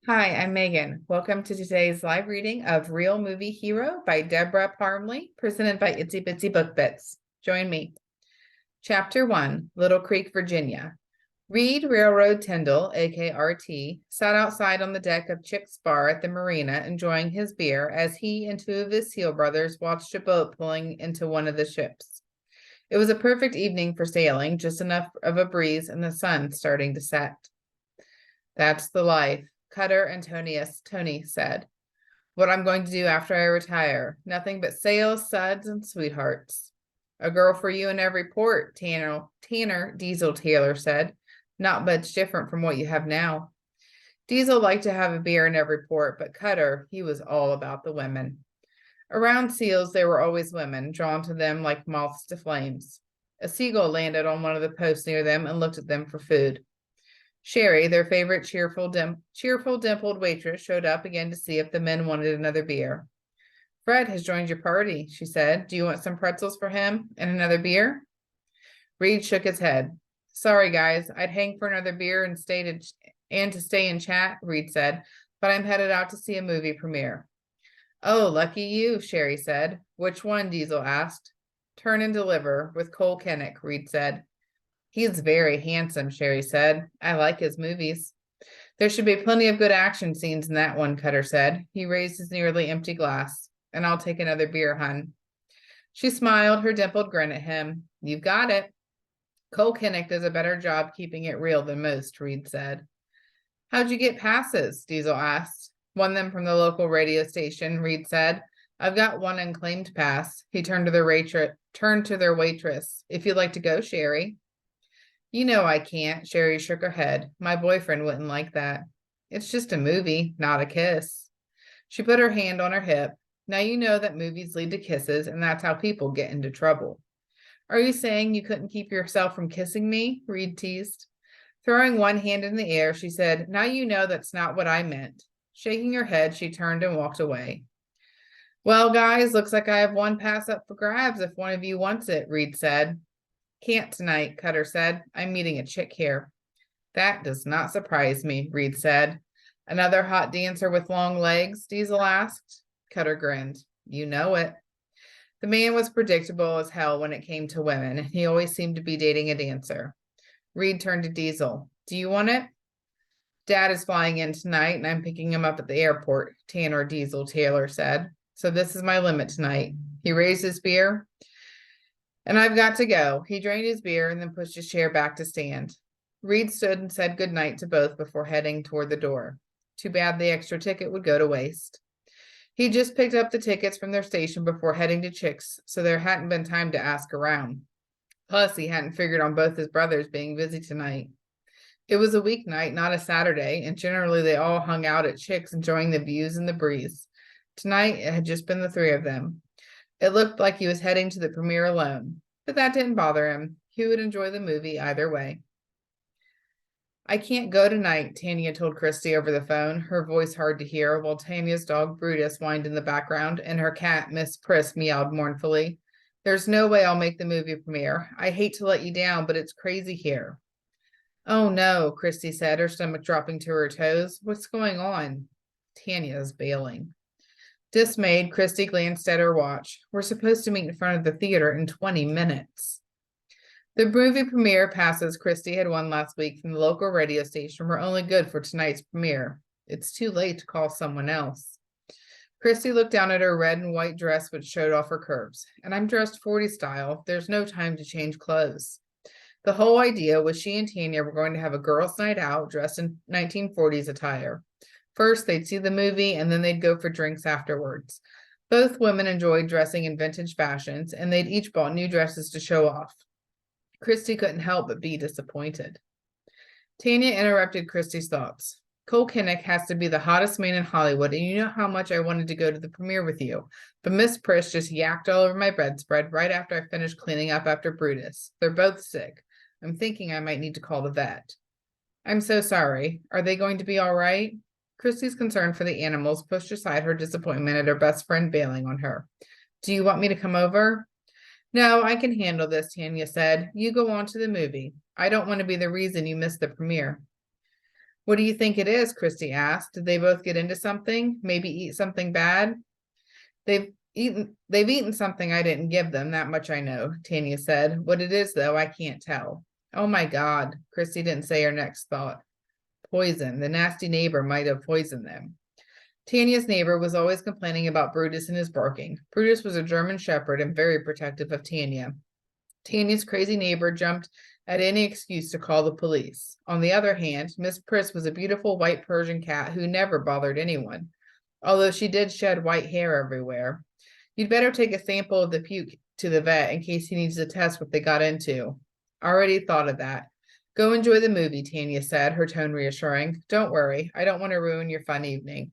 Hi, I'm Megan. Welcome to today's live reading of Real Movie Hero by Debra Parmley, presented by Itsy Bitsy Book Bits. Join me. Chapter 1, Little Creek, Virginia. Reed Railroad Tyndall, aka RT, sat outside on the deck of Chick's bar at the marina enjoying his beer as he and two of his seal brothers watched a boat pulling into one of the ships. It was a perfect evening for sailing, just enough of a breeze and the sun starting to set. That's the life, Cutter and Tony said. What I'm going to do after I retire. Nothing but sails, suds, and sweethearts. A girl for you in every port, Tanner Diesel Taylor said. Not much different from what you have now. Diesel liked to have a beer in every port, but Cutter, he was all about the women. Around seals, there were always women, drawn to them like moths to flames. A seagull landed on one of the posts near them and looked at them for food. Sherry, their favorite cheerful dimpled waitress, showed up again to see if the men wanted another beer. Fred has joined your party, she said. Do you want some pretzels for him and another beer? Reed shook his head. Sorry, guys, I'd hang for another beer and to stay and chat, Reed said, but I'm headed out to see a movie premiere. Oh, lucky you, Sherry said. Which one? Diesel asked. Turn and Deliver with Cole Kennick, Reed said. He's very handsome, Sherry said. I like his movies. There should be plenty of good action scenes in that one, Cutter said. He raised his nearly empty glass. And I'll take another beer, hun. She smiled, her dimpled grin at him. You've got it. Cole Kennick does a better job keeping it real than most, Reed said. How'd you get passes? Diesel asked. Won them from the local radio station, Reed said. I've got one unclaimed pass. He turned to their waitress. If you'd like to go, Sherry. You know I can't, Sherry shook her head. My boyfriend wouldn't like that. It's just a movie, not a kiss. She put her hand on her hip. Now you know that movies lead to kisses, and that's how people get into trouble. Are you saying you couldn't keep yourself from kissing me? Reed teased. Throwing one hand in the air, she said, Now you know that's not what I meant. Shaking her head, she turned and walked away. Well, guys, looks like I have one pass up for grabs if one of you wants it, Reed said. Can't tonight, Cutter said. I'm meeting a chick here. That does not surprise me, Reed said. Another hot dancer with long legs, Diesel asked. Cutter grinned. You know it. The man was predictable as hell when it came to women, and he always seemed to be dating a dancer. Reed turned to Diesel. Do you want it? Dad is flying in tonight, and I'm picking him up at the airport, Tanner Diesel Taylor said. So this is my limit tonight. He raised his beer. And I've got to go. He drained his beer and then pushed his chair back to stand. Reed stood and said good night to both before heading toward the door. Too bad the extra ticket would go to waste. He just picked up the tickets from their station before heading to Chick's, so there hadn't been time to ask around. Plus, he hadn't figured on both his brothers being busy tonight. It was a weeknight, not a Saturday, and generally they all hung out at Chick's enjoying the views and the breeze. Tonight, it had just been the three of them. It looked like he was heading to the premiere alone, but that didn't bother him. He would enjoy the movie either way. I can't go tonight, Tanya told Christie over the phone, her voice hard to hear, while Tanya's dog Brutus whined in the background and her cat Miss Priss meowed mournfully. There's no way I'll make the movie premiere. I hate to let you down, but it's crazy here. Oh no, Christie said, her stomach dropping to her toes. What's going on? Tanya's bailing. Dismayed, Christie glanced at her watch. We're supposed to meet in front of the theater in 20 minutes. The movie premiere passes Christie had won last week from the local radio station were only good for tonight's premiere. It's too late to call someone else. Christie looked down at her red and white dress, which showed off her curves. And I'm dressed 40 style. There's no time to change clothes. The whole idea was she and Tanya were going to have a girls' night out dressed in 1940s attire. First, they'd see the movie, and then they'd go for drinks afterwards. Both women enjoyed dressing in vintage fashions, and they'd each bought new dresses to show off. Christie couldn't help but be disappointed. Tanya interrupted Christie's thoughts. Cole Kennick has to be the hottest man in Hollywood, and you know how much I wanted to go to the premiere with you. But Miss Priss just yacked all over my bedspread right after I finished cleaning up after Brutus. They're both sick. I'm thinking I might need to call the vet. I'm so sorry. Are they going to be all right? Christie's concern for the animals pushed aside her disappointment at her best friend bailing on her. Do you want me to come over? No, I can handle this, Tanya said. You go on to the movie. I don't want to be the reason you miss the premiere. What do you think it is? Christie asked. Did they both get into something? Maybe eat something bad? They've eaten something I didn't give them, that much I know, Tanya said. What it is, though, I can't tell. Oh my God, Christie didn't say her next thought. Poison. The nasty neighbor might have poisoned them. Tanya's neighbor was always complaining about Brutus and his barking. Brutus was a German shepherd and very protective of Tanya. Tanya's crazy neighbor jumped at any excuse to call the police. On the other hand, Miss Priss was a beautiful white Persian cat who never bothered anyone, although she did shed white hair everywhere. You'd better take a sample of the puke to the vet in case he needs to test what they got into. Already thought of that. Go enjoy the movie, Tanya said, her tone reassuring. Don't worry, I don't want to ruin your fun evening.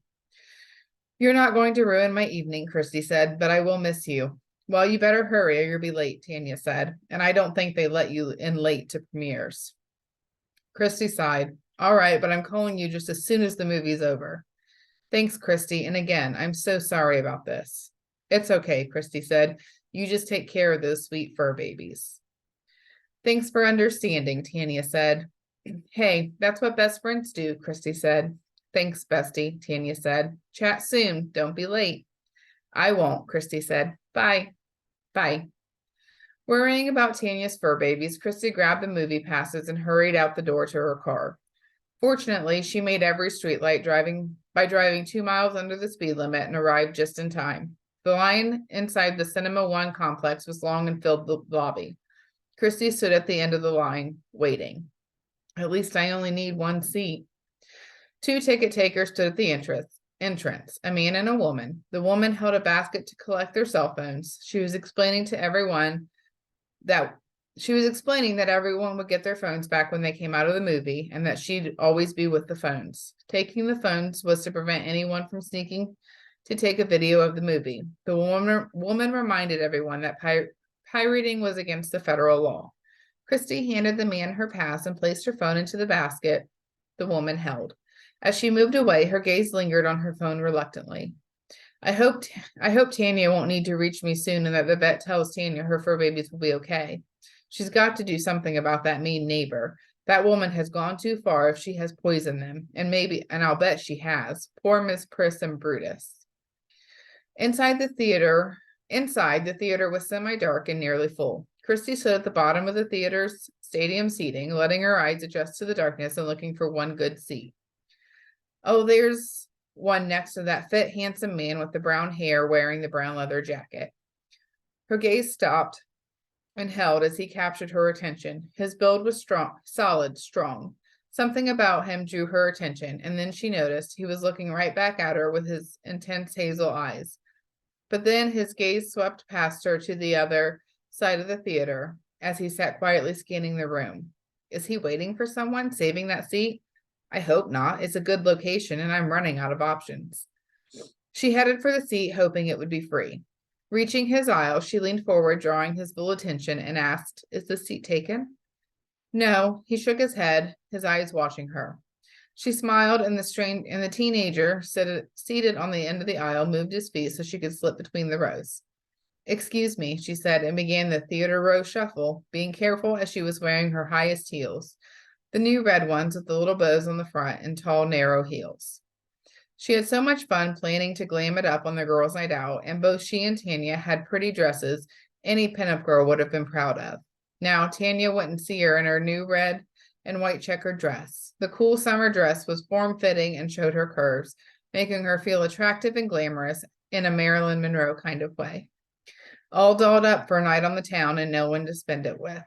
You're not going to ruin my evening, Christie said, but I will miss you. Well, you better hurry or you'll be late, Tanya said, and I don't think they let you in late to premieres. Christie sighed. All right, but I'm calling you just as soon as the movie's over. Thanks, Christie, and again, I'm so sorry about this. It's okay, Christie said. You just take care of those sweet fur babies. Thanks for understanding, Tanya said. Hey, that's what best friends do, Christie said. Thanks, bestie, Tanya said. Chat soon. Don't be late. I won't, Christie said. Bye. Bye. Worrying about Tanya's fur babies, Christie grabbed the movie passes and hurried out the door to her car. Fortunately, she made every streetlight by driving 2 miles under the speed limit and arrived just in time. The line inside the Cinema One complex was long and filled the lobby. Christie stood at the end of the line, waiting. At least I only need one seat. 2 ticket takers stood at the entrance, a man and a woman. The woman held a basket to collect their cell phones. She was explaining that everyone would get their phones back when they came out of the movie and that she'd always be with the phones. Taking the phones was to prevent anyone from sneaking to take a video of the movie. The woman reminded everyone that pirating was against the federal law. Christie handed the man her pass and placed her phone into the basket the woman held. As she moved away, her gaze lingered on her phone reluctantly. I hope Tanya won't need to reach me soon and that the vet tells Tanya her fur babies will be okay. She's got to do something about that mean neighbor. That woman has gone too far if she has poisoned them, and I'll bet she has. Poor Miss Priss and Brutus. Inside, the theater was semi-dark and nearly full. Christie stood at the bottom of the theater's stadium seating, letting her eyes adjust to the darkness and looking for one good seat. Oh, there's one next to that fit, handsome man with the brown hair wearing the brown leather jacket. Her gaze stopped and held as he captured her attention. His build was solid, strong. Something about him drew her attention, and then she noticed he was looking right back at her with his intense hazel eyes. But then his gaze swept past her to the other side of the theater as he sat quietly scanning the room. Is he waiting for someone, saving that seat? I hope not. It's a good location, and I'm running out of options. She headed for the seat, hoping it would be free. Reaching his aisle, she leaned forward, drawing his full attention, and asked, Is the seat taken? No, he shook his head, his eyes watching her. She smiled, and the teenager, seated on the end of the aisle, moved his feet so she could slip between the rows. Excuse me, she said, and began the theater row shuffle, being careful as she was wearing her highest heels, the new red ones with the little bows on the front and tall, narrow heels. She had so much fun planning to glam it up on the girls' night out, and both she and Tanya had pretty dresses any pinup girl would have been proud of. Now, Tanya wouldn't see her in her new red and white checkered dress. The cool summer dress was form-fitting and showed her curves, making her feel attractive and glamorous in a Marilyn Monroe kind of way. All dolled up for a night on the town and no one to spend it with.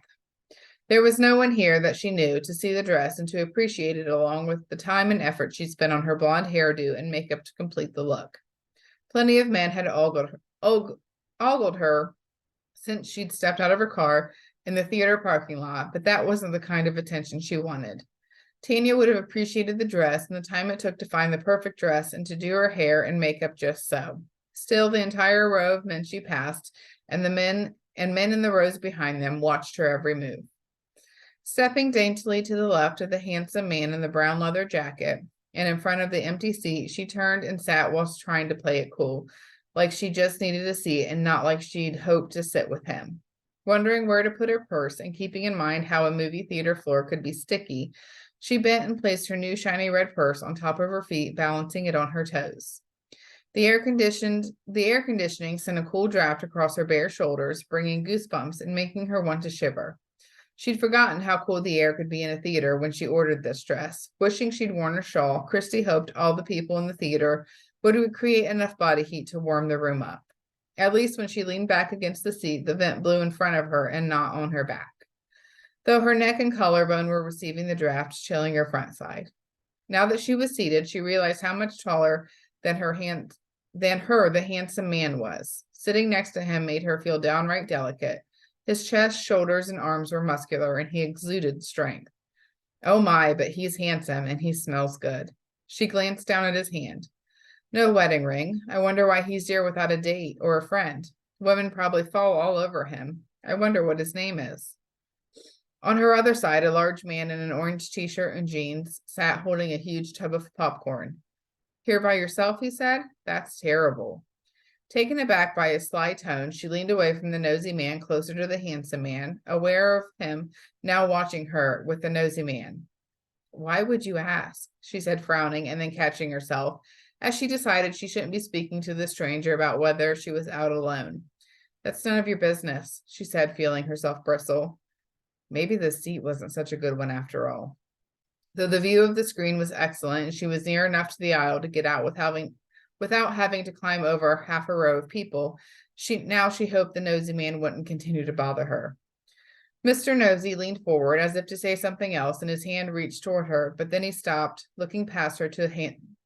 There was no one here that she knew to see the dress and to appreciate it along with the time and effort she spent on her blonde hairdo and makeup to complete the look. Plenty of men had ogled her since she'd stepped out of her car in the theater parking lot, but that wasn't the kind of attention she wanted. Tanya would have appreciated the dress and the time it took to find the perfect dress and to do her hair and makeup just so. Still, the entire row of men she passed and men in the rows behind them watched her every move. Stepping daintily to the left of the handsome man in the brown leather jacket and in front of the empty seat, she turned and sat whilst trying to play it cool, like she just needed a seat and not like she'd hoped to sit with him. Wondering where to put her purse and keeping in mind how a movie theater floor could be sticky, She bent and placed her new shiny red purse on top of her feet, balancing it on her toes. The air conditioning sent a cool draft across her bare shoulders, bringing goosebumps and making her want to shiver. She'd forgotten how cool the air could be in a theater when she ordered this dress. Wishing she'd worn a shawl, Christie hoped all the people in the theater would create enough body heat to warm the room up. At least when she leaned back against the seat, the vent blew in front of her and not on her back, though her neck and collarbone were receiving the draft, chilling her front side. Now that she was seated, she realized how much taller than the handsome man was. Sitting next to him made her feel downright delicate. His chest, shoulders, and arms were muscular, and he exuded strength. Oh my, but he's handsome, and he smells good. She glanced down at his hand. No wedding ring. I wonder why he's here without a date or a friend. Women probably fall all over him. I wonder what his name is. On her other side, a large man in an orange t-shirt and jeans sat holding a huge tub of popcorn. Here by yourself, he said? That's terrible. Taken aback by his sly tone, she leaned away from the nosy man closer to the handsome man, aware of him now watching her with the nosy man. Why would you ask? She said, frowning and then catching herself, as she decided she shouldn't be speaking to the stranger about whether she was out alone. That's none of your business, she said, feeling herself bristle. Maybe the seat wasn't such a good one after all. Though the view of the screen was excellent, and she was near enough to the aisle to get out without having to climb over half a row of people, she hoped the nosy man wouldn't continue to bother her. Mr. Nosy leaned forward as if to say something else, and his hand reached toward her, but then he stopped, looking past her to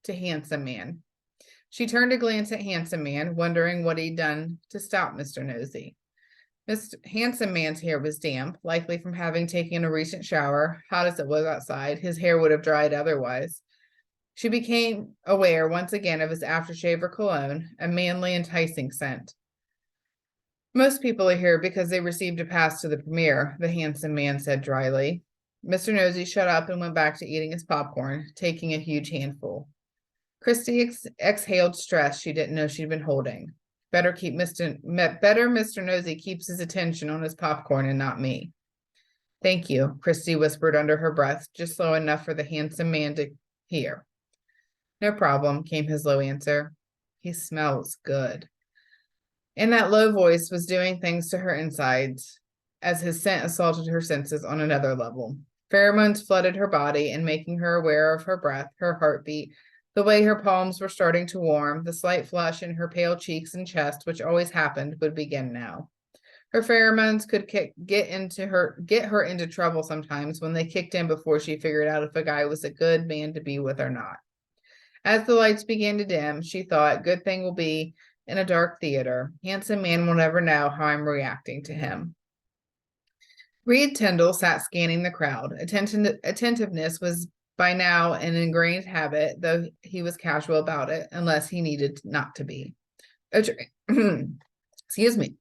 Handsome Man. She turned to glance at Handsome Man, wondering what he'd done to stop Mr. Nosy. Handsome Man's hair was damp, likely from having taken a recent shower. Hot as it was outside, his hair would have dried otherwise. She became aware once again of his aftershave or cologne, a manly, enticing scent. Most people are here because they received a pass to the premiere, the handsome man said dryly. Mr. Nosy shut up and went back to eating his popcorn, taking a huge handful. Christie exhaled stress she didn't know she'd been holding. Better Mr. Nosy keeps his attention on his popcorn and not me. Thank you, Christie whispered under her breath, just low enough for the handsome man to hear. No problem, came his low answer. He smells good. And that low voice was doing things to her insides as his scent assaulted her senses on another level. Pheromones flooded her body and making her aware of her breath, her heartbeat, the way her palms were starting to warm, the slight flush in her pale cheeks and chest, which always happened, would begin now. Her pheromones could get her into trouble sometimes when they kicked in before she figured out if a guy was a good man to be with or not. As the lights began to dim, she thought, good thing will be in a dark theater. Handsome man will never know how I'm reacting to him. Reed Tyndall sat scanning the crowd. Attentiveness was by now an ingrained habit, though he was casual about it, unless he needed not to be. Excuse me.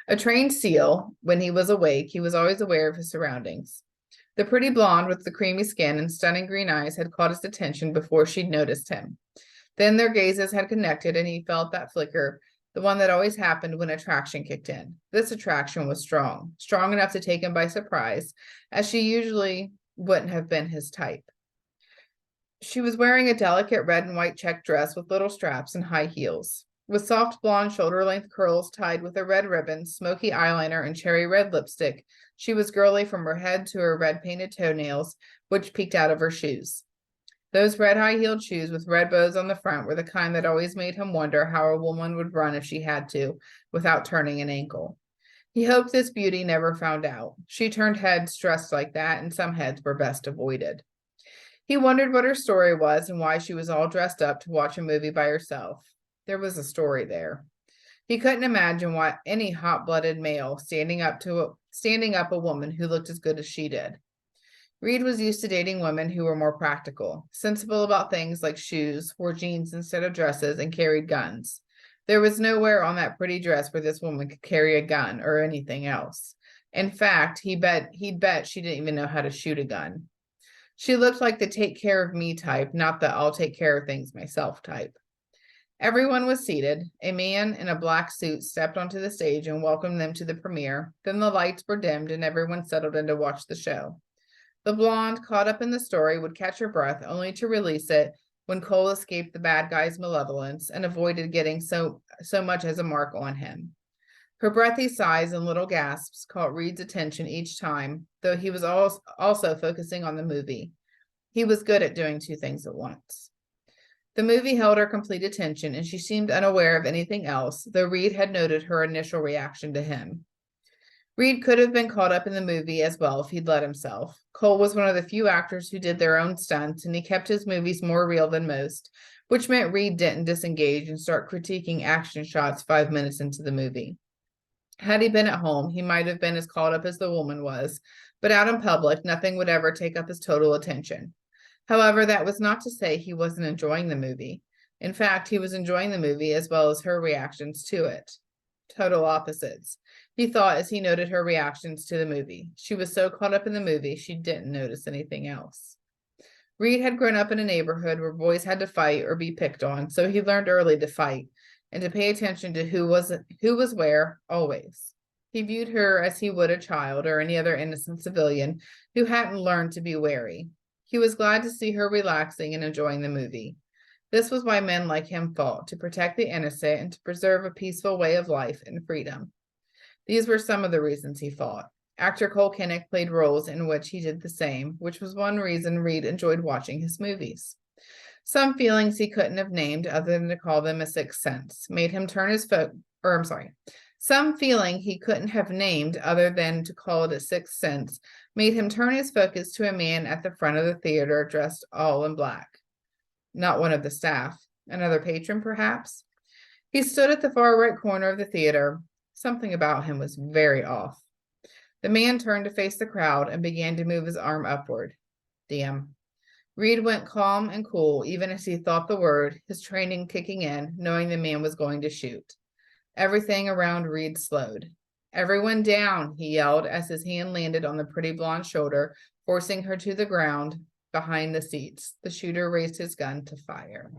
A trained seal, when he was awake, he was always aware of his surroundings. The pretty blonde with the creamy skin and stunning green eyes had caught his attention before she'd noticed him. Then their gazes had connected, and he felt that flicker, the one that always happened when attraction kicked in. This attraction was strong enough to take him by surprise, as she usually wouldn't have been his type. She was wearing a delicate red and white check dress with little straps and high heels. With soft blonde shoulder-length curls tied with a red ribbon, smoky eyeliner, and cherry red lipstick, she was girly from her head to her red painted toenails, which peeked out of her shoes. Those red high-heeled shoes with red bows on the front were the kind that always made him wonder how a woman would run if she had to, without turning an ankle. He hoped this beauty never found out. She turned heads dressed like that, and some heads were best avoided. He wondered what her story was and why she was all dressed up to watch a movie by herself. There was a story there. He couldn't imagine why any hot-blooded male standing up a woman who looked as good as she did. Reed was used to dating women who were more practical, sensible about things like shoes, wore jeans instead of dresses, and carried guns. There was nowhere on that pretty dress where this woman could carry a gun or anything else. In fact, he'd bet she didn't even know how to shoot a gun. She looked like the take care of me type, not the I'll take care of things myself type. Everyone was seated. A man in a black suit stepped onto the stage and welcomed them to the premiere. Then the lights were dimmed and everyone settled in to watch the show. The blonde, caught up in the story, would catch her breath only to release it when Cole escaped the bad guy's malevolence and avoided getting so much as a mark on him. Her breathy sighs and little gasps caught Reed's attention each time, though he was also focusing on the movie. He was good at doing two things at once. The movie held her complete attention, and she seemed unaware of anything else, though Reed had noted her initial reaction to him. Reed could have been caught up in the movie as well if he'd let himself. Cole was one of the few actors who did their own stunts, and he kept his movies more real than most, which meant Reed didn't disengage and start critiquing action shots 5 minutes into the movie. Had he been at home, he might have been as caught up as the woman was, but out in public, nothing would ever take up his total attention. However, that was not to say he wasn't enjoying the movie. In fact, he was enjoying the movie as well as her reactions to it. Total opposites, he thought as he noted her reactions to the movie. She was so caught up in the movie, she didn't notice anything else. Reed had grown up in a neighborhood where boys had to fight or be picked on, so he learned early to fight and to pay attention to who was where, always. He viewed her as he would a child or any other innocent civilian who hadn't learned to be wary. He was glad to see her relaxing and enjoying the movie. This was why men like him fought, to protect the innocent and to preserve a peaceful way of life and freedom. These were some of the reasons he fought. Actor Cole Kinnick played roles in which he did the same, which was one reason Reed enjoyed watching his movies. Some feelings he couldn't have named other than to call them a sixth sense made him turn his Some feeling he couldn't have named other than to call it a sixth sense made him turn his focus to a man at the front of the theater dressed all in black. Not one of the staff, another patron perhaps. He stood at the far right corner of the theater. Something about him was very off. The man turned to face the crowd and began to move his arm upward. Damn. Reed went calm and cool even as he thought the word, his training kicking in, knowing the man was going to shoot. Everything around Reed slowed. "Everyone down," he yelled as his hand landed on the pretty blonde shoulder, forcing her to the ground behind the seats. The shooter raised his gun to fire.